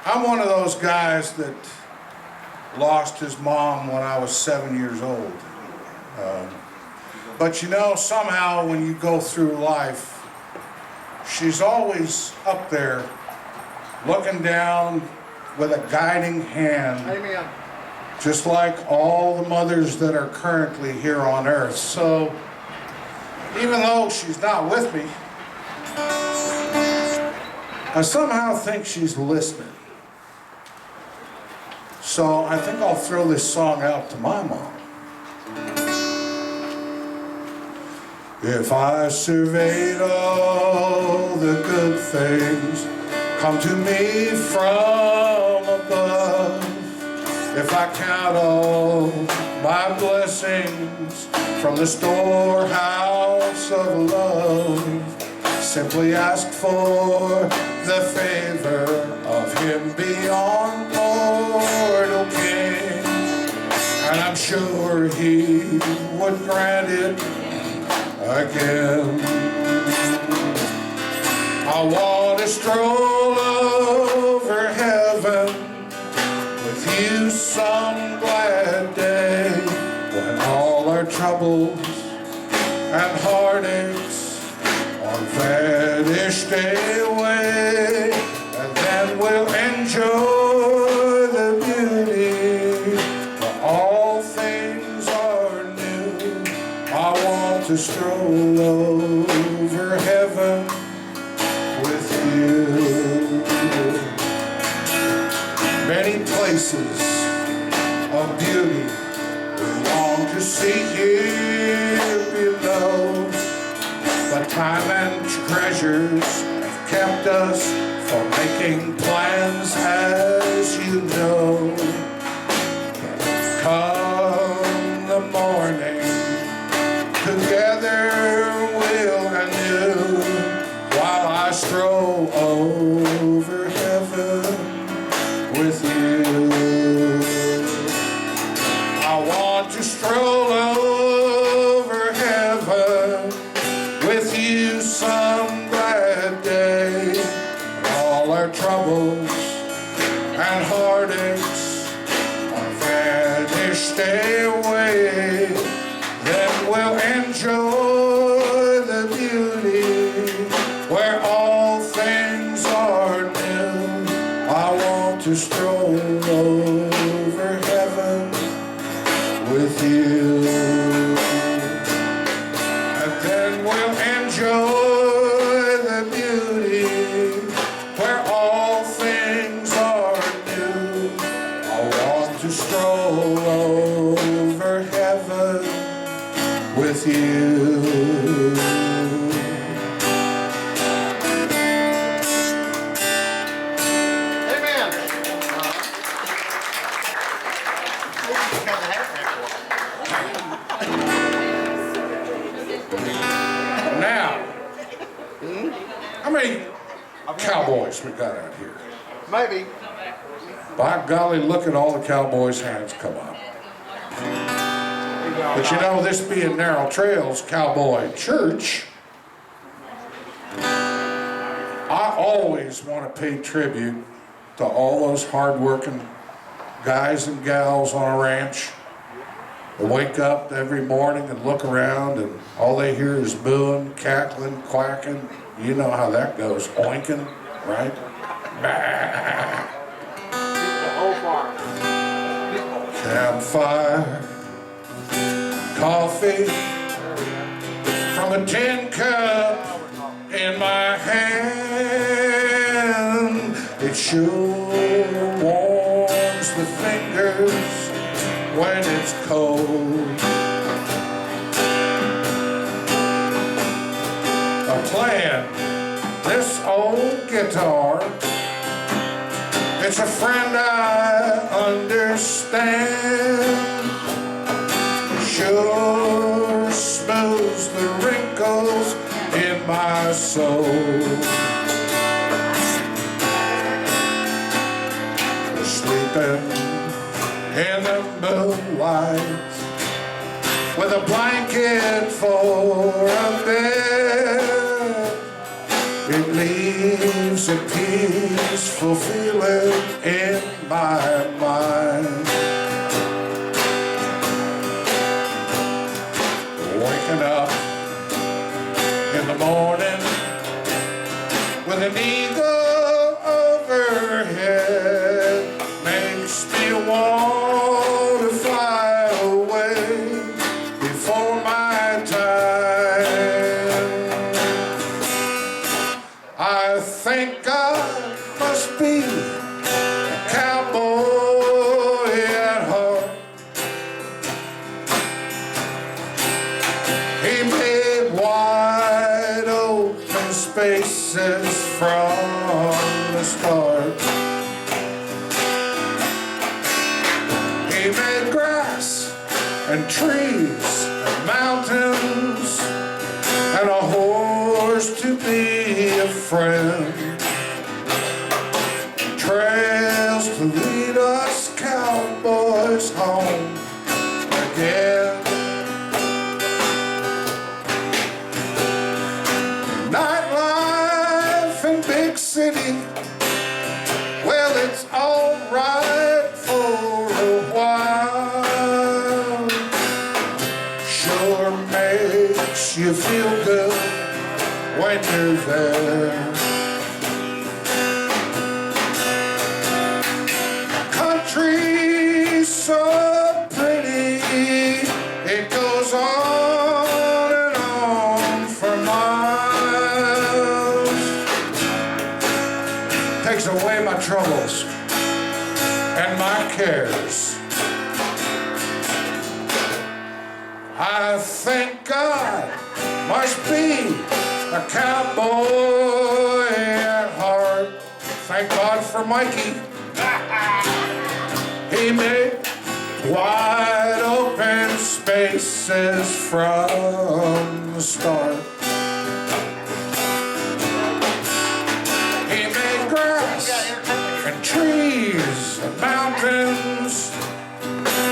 I'm one of those guys that lost his mom when I was 7 years old. But you know, somehow when you go through life, she's always up there looking down with a guiding hand. Amen. Just like all the mothers that are currently here on earth. So even though she's not with me, I somehow think she's listening. So I think I'll throw this song out to my mom. If I surveyed all the good things come to me from above, if I count all my blessings from the storehouse of love, simply ask for the favor of him beyond mortal king, and I'm sure he would grant it again. I want to stroll over heaven with you some glad day, when all our troubles and heartaches are vanished away, and then we'll enjoy the beauty where all things are new. I want to stroll over heaven with you. Many places of beauty we long to see here below, but time and treasures have kept us from making plans, as you know. Come the morning, together we'll anew, while I stroll over heaven with you. I want to stroll over heaven with you some glad day, when all our troubles and heartaches are vanished away. Then we'll enjoy the beauty where all things are new. I want to stroll over heaven with you, and then we'll enjoy the beauty where all things are new. I want to stroll over heaven with you. Amen. Now, how many cowboys we got out here? Maybe. By golly, look at all the cowboys' hands come up. But you know, this being Narrow Trails Cowboy Church, I always want to pay tribute to all those hard-working guys and gals on a ranch that wake up every morning and look around and all they hear is booing, cackling, quacking. You know how that goes, oinking, right? Bah. The whole farm. Campfire, coffee from a tin cup in my hand. It sure warms the fingers when it's cold. Playing this old guitar, it's a friend I understand. Sure smooths the wrinkles in my soul. We're sleeping in the moonlight with a blanket for a bed. It leaves a peaceful feeling in my mind. Waking up in the morning with an eagle overhead makes me want to fly away before my time. I think God must be a cowboy at heart. He made wide open spaces from the start. He made grass and trees and mountains and a horse to be a friend. Trails to lead us cowboys home again. Nightlife in big city, well, it's all right for a while. Sure makes you feel good when you're there. Country's so pretty, it goes on and on for miles. Takes away my troubles and my cares. I thank God must be a cowboy at heart. Thank God for Mikey. He made wide open spaces from the start. He made grass and trees and mountains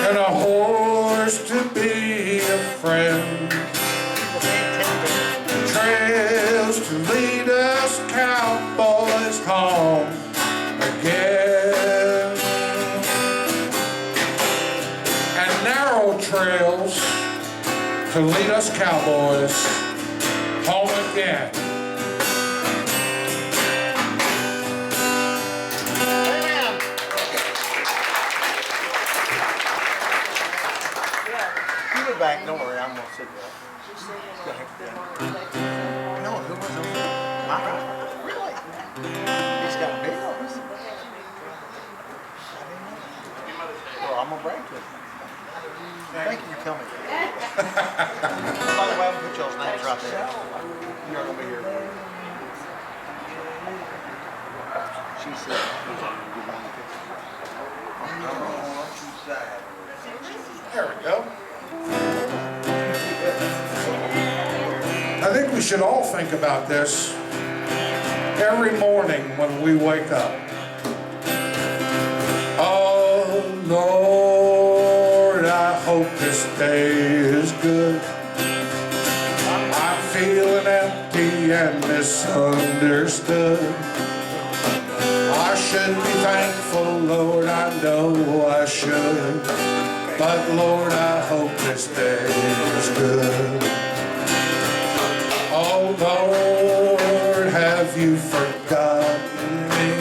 and a horse to be a friend. Trails to lead us cowboys home again. And narrow trails to lead us cowboys home again. Amen. You go back, don't worry, I'm gonna sit there. No, who was it? Really? He's got big ones. Well, I'm gonna brag to him. Thank you for coming. By the way, I'm gonna put y'all's names right there. You're gonna be here. She said, There we go. I think we should all think about this every morning when we wake up. Oh Lord, I hope this day is good. I'm feeling empty and misunderstood. I should be thankful, Lord, I know I should. But Lord, I hope this day is good. Oh Lord, have you forgotten me?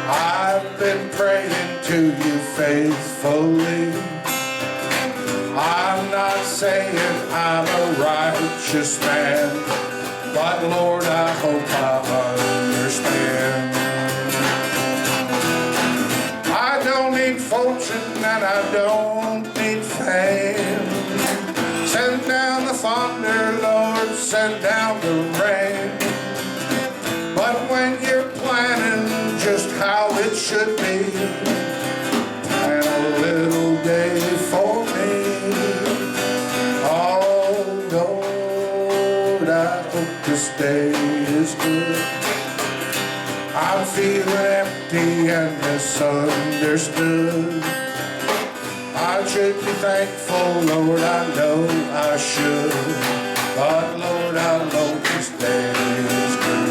I've been praying to you faithfully. I'm not saying I'm a righteous man, but Lord, I hope I understand. I don't need fortune and I don't need fame. Send down the thunder, Lord, send down the rain. But when you're planning just how it should be, plan a little day for me. Oh Lord, I hope this day is good. I'm feeling empty and misunderstood. I should be thankful, Lord, I know I should. But Lord, I know this day is good.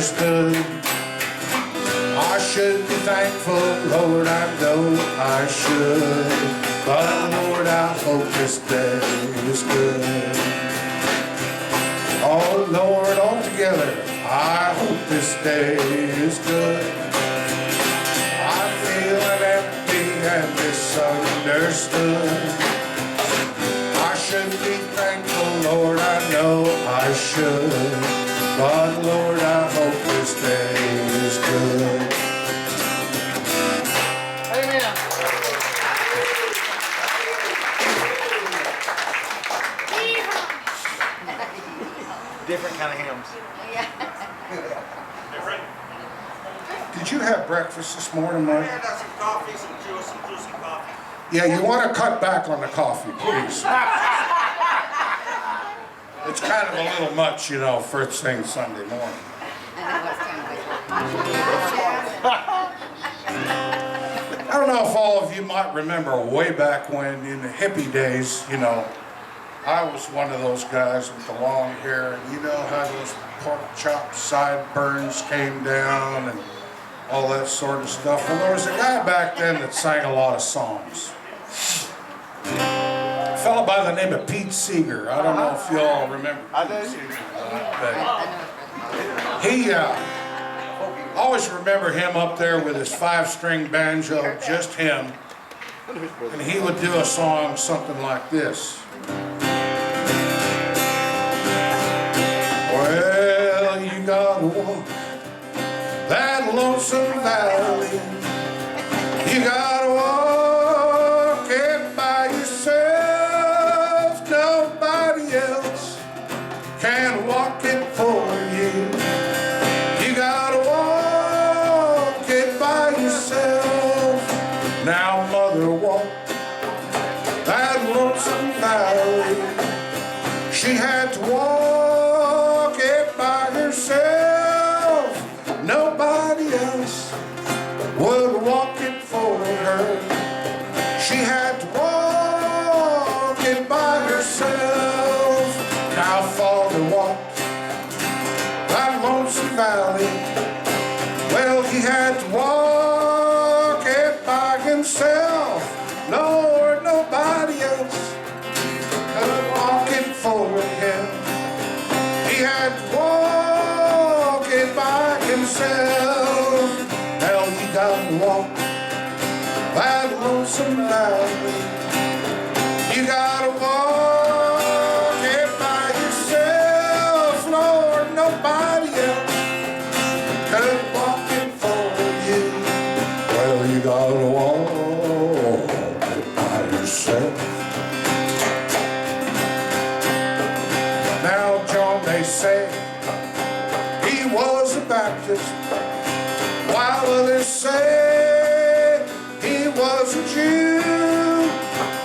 misunderstood. I should be thankful, Lord, I know I should. But Lord, I hope this day is good. Oh Lord, altogether, I hope this day is good. I'm feeling empty and misunderstood. I should be thankful, Lord, I know I should. But Lord, I hope this day is good. Amen. Different kind of hymns. Did you have breakfast this morning, Mike? I got some coffee, some juicy coffee. Yeah, you want to cut back on the coffee, please. It's kind of a little much, you know, first thing Sunday morning. I don't know if all of you might remember way back when, in the hippie days, you know, I was one of those guys with the long hair, and you know how those pork chop sideburns came down and all that sort of stuff. Well, there was a guy back then that sang a lot of songs. A fellow by the name of Pete Seeger. I don't know if you all remember I Pete do. Seeger. I always remember him up there with his 5-string banjo, just him. And he would do a song something like this. Well, you gotta walk that lonesome valley. You gotta walk it by yourself. Nobody else can walk it for you. You gotta walk it by yourself. Now, mother walked that lonesome valley. She had to walk it by herself. Nobody else would walk it for her. She had to walk it by herself. Now father walked that lonesome valley. Well, he had to walk it by himself. Lord, nobody else could walk it for him. He had to walk it by himself. Hell, he got to walk that lonesome valley. You gotta walk it by yourself. Lord, nobody else could walk it for you. Well, you gotta walk it by yourself. Now, John, they say he was a Baptist, while others say he was a Jew.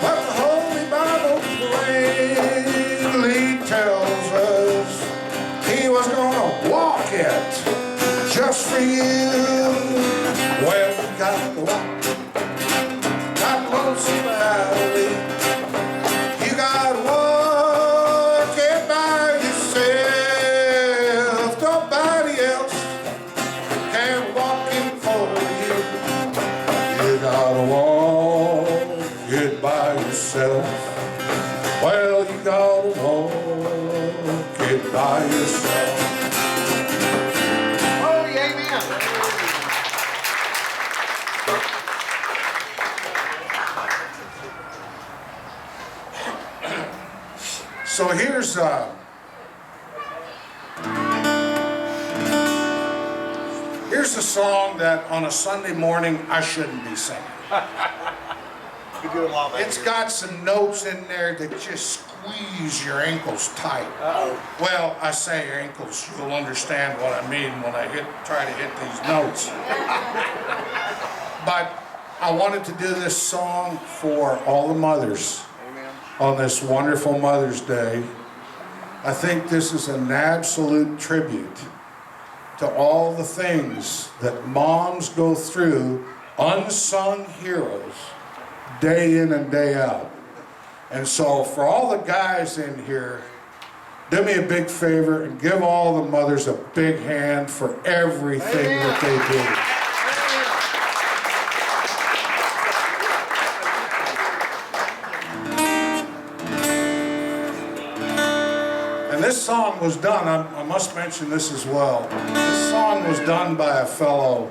But the Holy Bible plainly tells us he was gonna walk it just for you. Well, you got to walk that lonesome valley. You got to walk it by yourself. Nobody else can walk it for you. You gotta walk it by yourself. Well, you gotta walk it by yourself. Oh, yeah, amen. So here's a song that on a Sunday morning I shouldn't be singing. You do a lot of It's got some notes in there that just squeeze your ankles tight. Uh-oh. Well, I say ankles, you'll understand what I mean when I try to hit these notes. But I wanted to do this song for all the mothers Amen. on this wonderful Mother's Day. I think this is an absolute tribute to all the things that moms go through, unsung heroes, day in and day out. And so for all the guys in here, do me a big favor and give all the mothers a big hand for everything that they do. And this song was done, I must mention this as well. This song was done by a fellow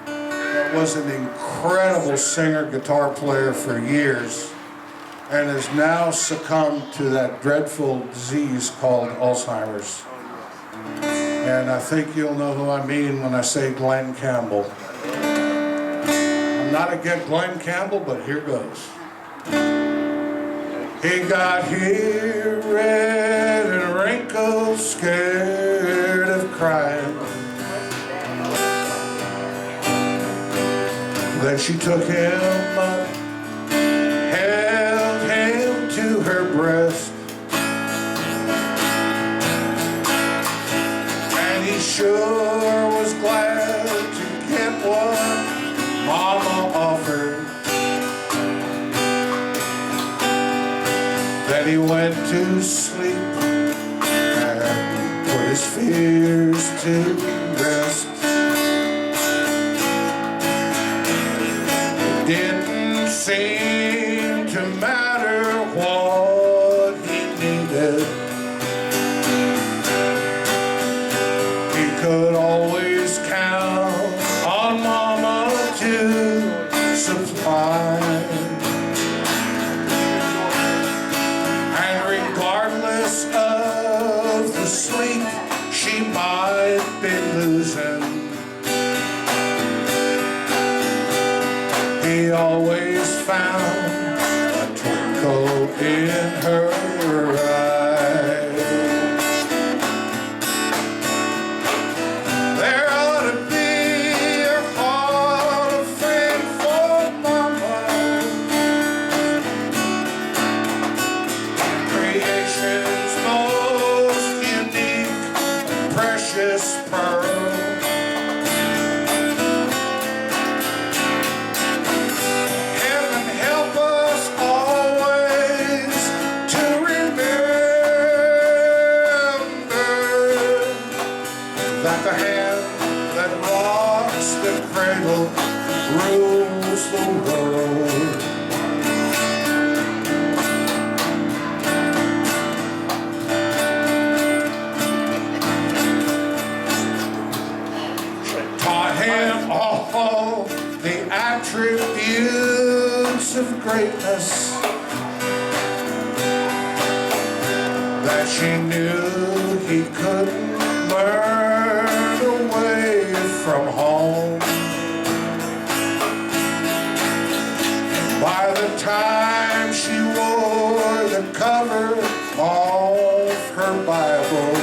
that was an incredible singer, guitar player for years, and has now succumbed to that dreadful disease called Alzheimer's. And I think you'll know who I mean when I say Glenn Campbell. I'm not against Glenn Campbell, but here goes. He got here red and wrinkled, scared of crying. Then she took him up, held him to her breast, and he sure was glad to get what Mama offered. Then he went to sleep and put his fears to rest. Didn't seem to matter what he needed. He could always count on Mama to supply. And regardless of the sleep she might be losing, he always found a twinkle in her eye. There ought to be a hall of fame for Mama, creation's most unique, precious pearl. That the hand that rocks the cradle rules the world. Taught him all the attributes of greatness that she knew he couldn't learn away from home. By the time she wore the cover of her Bible,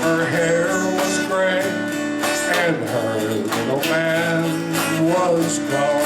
her hair was gray and her little man was gone.